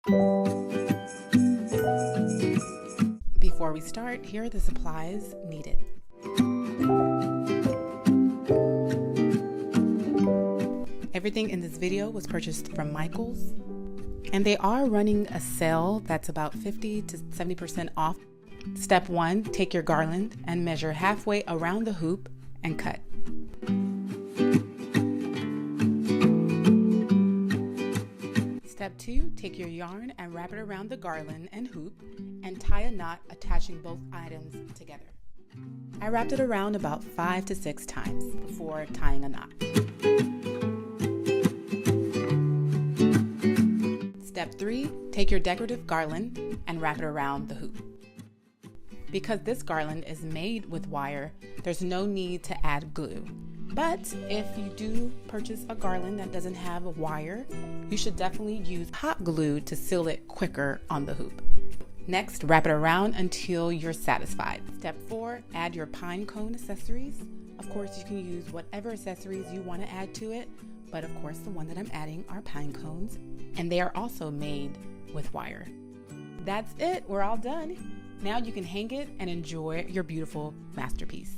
Before we start, here are the supplies needed. Everything in this video was purchased from Michaels, and they are running a sale that's about 50 to 70% off. Step 1, take your garland and measure halfway around the hoop and cut. Step 2, take your yarn and wrap it around the garland and hoop and tie a knot attaching both items together. I wrapped it around about 5 to 6 times before tying a knot. Step 3, take your decorative garland and wrap it around the hoop. Because this garland is made with wire, there's no need to add glue. But if you do purchase a garland that doesn't have a wire, you should definitely use hot glue to seal it quicker on the hoop. Next, wrap it around until you're satisfied. Step 4, add your pine cone accessories. Of course, you can use whatever accessories you want to add to it, but of course the one that I'm adding are pine cones, and they are also made with wire. That's it, we're all done. Now you can hang it and enjoy your beautiful masterpiece.